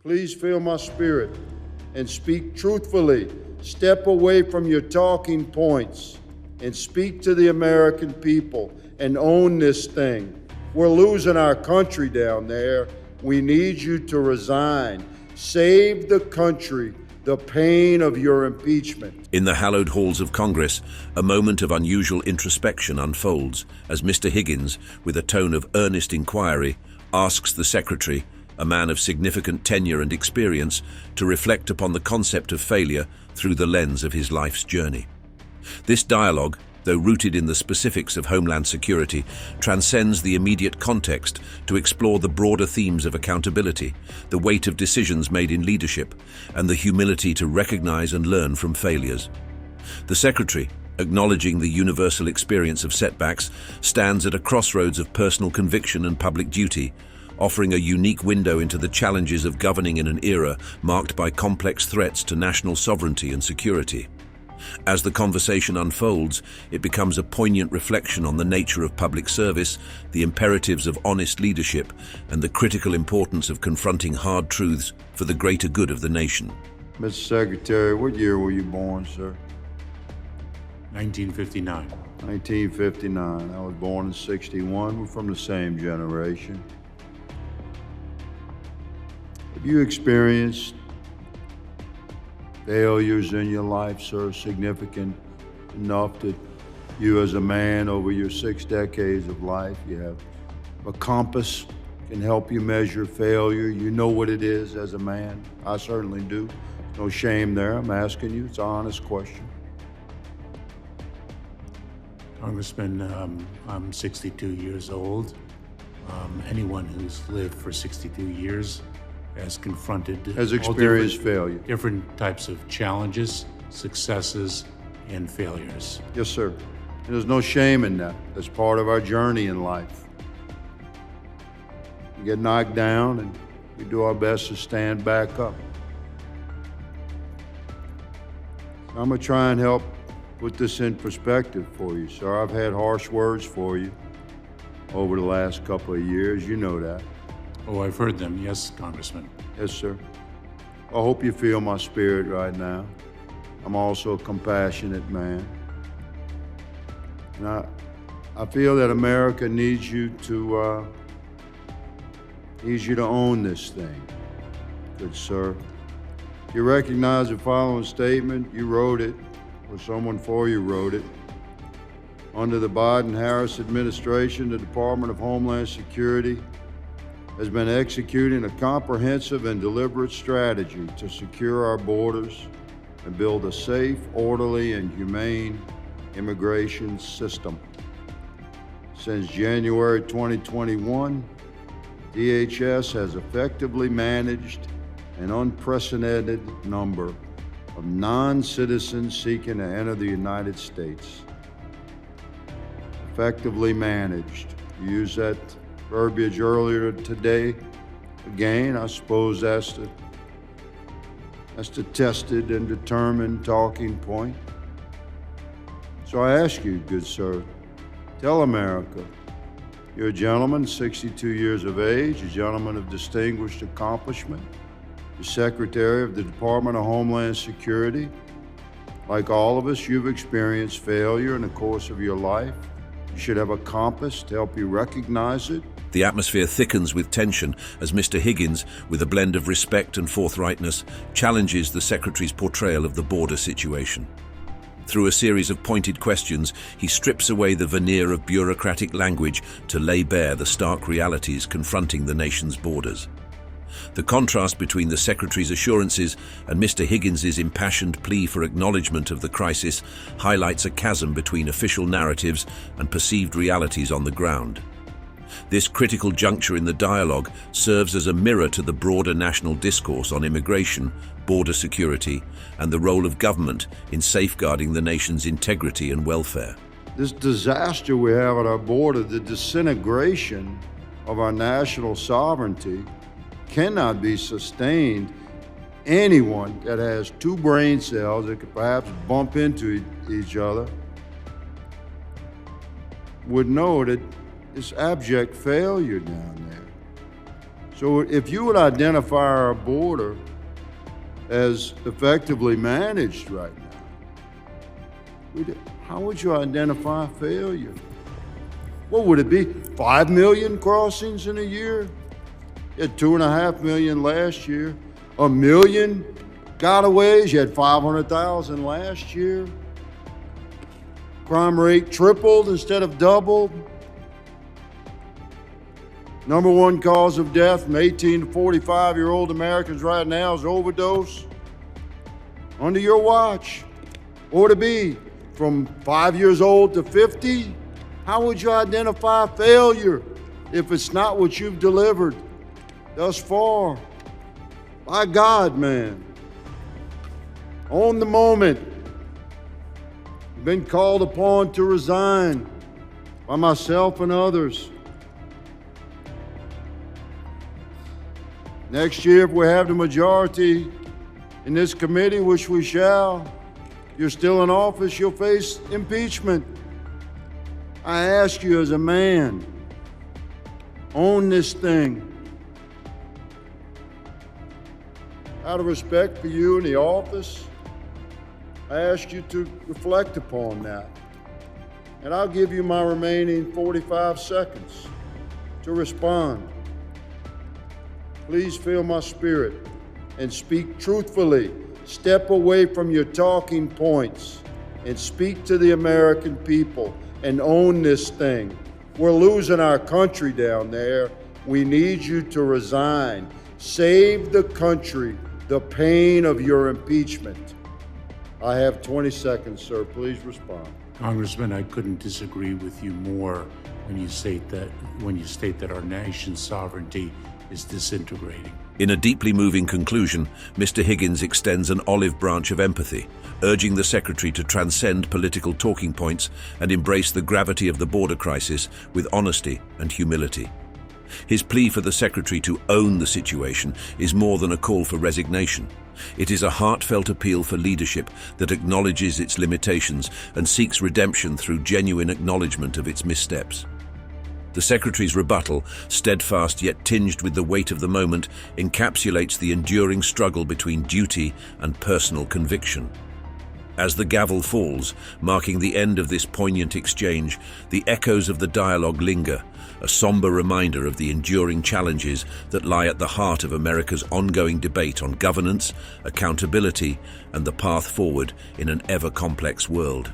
please feel my spirit and speak truthfully. Step away from your talking points and speak to the American people and own this thing. We're losing our country down there. We need you to resign. Save the country the pain of your impeachment. In the hallowed halls of Congress, a moment of unusual introspection unfolds as Mr. Higgins, with a tone of earnest inquiry, asks the Secretary, a man of significant tenure and experience, to reflect upon the concept of failure through the lens of his life's journey. This dialogue, though rooted in the specifics of Homeland security, transcends the immediate context to explore the broader themes of accountability, the weight of decisions made in leadership, and the humility to recognize and learn from failures. The Secretary, acknowledging the universal experience of setbacks, stands at a crossroads of personal conviction and public duty, offering a unique window into the challenges of governing in an era marked by complex threats to national sovereignty and security. As the conversation unfolds, it becomes a poignant reflection on the nature of public service, the imperatives of honest leadership, and the critical importance of confronting hard truths for the greater good of the nation. Mr. Secretary, what year were you born, sir? 1959. 1959. I was born in 61. We're from the same generation. Have you experienced failures in your life, sir, significant enough that you as a man over your 6 decades of life, you have a compass can help you measure failure? You know what it is as a man. I certainly do. No shame there. I'm asking you. It's an honest question. Congressman, I'm 62 years old. Anyone who's lived for 62 years has confronted Has experienced failure. Different types of challenges, successes, and failures. Yes, sir. And there's no shame in that. That's part of our journey in life. We get knocked down and we do our best to stand back up. I'm gonna try and help put this in perspective for you, sir. I've had harsh words for you over the last couple of years. You know that. Oh, I've heard them. Yes, Congressman. Yes, sir. I hope you feel my spirit right now. I'm also a compassionate man. And I feel that America needs you to own this thing, good sir. You recognize the following statement. You wrote it, or someone for you wrote it. Under the Biden-Harris administration, the Department of Homeland Security has been executing a comprehensive and deliberate strategy to secure our borders and build a safe, orderly, and humane immigration system. Since January 2021, DHS has effectively managed an unprecedented number of non-citizens seeking to enter the United States. Effectively managed. You used that verbiage earlier today. Again, I suppose that's the tested and determined talking point. So I ask you, good sir, tell America, you're a gentleman, 62 years of age, a gentleman of distinguished accomplishment. You're Secretary of the Department of Homeland Security. Like all of us, you've experienced failure in the course of your life. You should have a compass to help you recognize it. The atmosphere thickens with tension as Mr. Higgins, with a blend of respect and forthrightness, challenges the Secretary's portrayal of the border situation. Through a series of pointed questions, he strips away the veneer of bureaucratic language to lay bare the stark realities confronting the nation's borders. The contrast between the Secretary's assurances and Mr. Higgins's impassioned plea for acknowledgement of the crisis highlights a chasm between official narratives and perceived realities on the ground. This critical juncture in the dialogue serves as a mirror to the broader national discourse on immigration, border security, and the role of government in safeguarding the nation's integrity and welfare. This disaster we have at our border, the disintegration of our national sovereignty, cannot be sustained. Anyone that has two brain cells that could perhaps bump into each other would know that it's abject failure down there. So if you would identify our border as effectively managed right now, how would you identify failure? What would it be? 5 million crossings in a year? You had 2.5 million last year. 1 million gotaways? You had 500,000 last year. Crime rate tripled instead of doubled. Number one cause of death from 18 to 45-year-old Americans right now is overdose. Under your watch. What would it be? From 5 years old to 50? How would you identify failure if it's not what you've delivered thus far? By God, man. Own the moment. You've been called upon to resign by myself and others. Next year, if we have the majority in this committee, which we shall, you're still in office, you'll face impeachment. I ask you as a man, own this thing. Out of respect for you in the office, I ask you to reflect upon that. And I'll give you my remaining 45 seconds to respond. Please feel my spirit and speak truthfully. Step away from your talking points and speak to the American people and own this thing. We're losing our country down there. We need you to resign. Save the country the pain of your impeachment. I have 20 seconds, sir. Please respond. Congressman, I couldn't disagree with you more when you state that our nation's sovereignty is disintegrating. In a deeply moving conclusion, Mr. Higgins extends an olive branch of empathy, urging the Secretary to transcend political talking points and embrace the gravity of the border crisis with honesty and humility. His plea for the Secretary to own the situation is more than a call for resignation. It is a heartfelt appeal for leadership that acknowledges its limitations and seeks redemption through genuine acknowledgement of its missteps. The Secretary's rebuttal, steadfast yet tinged with the weight of the moment, encapsulates the enduring struggle between duty and personal conviction. As the gavel falls, marking the end of this poignant exchange, the echoes of the dialogue linger, a somber reminder of the enduring challenges that lie at the heart of America's ongoing debate on governance, accountability, and the path forward in an ever-complex world.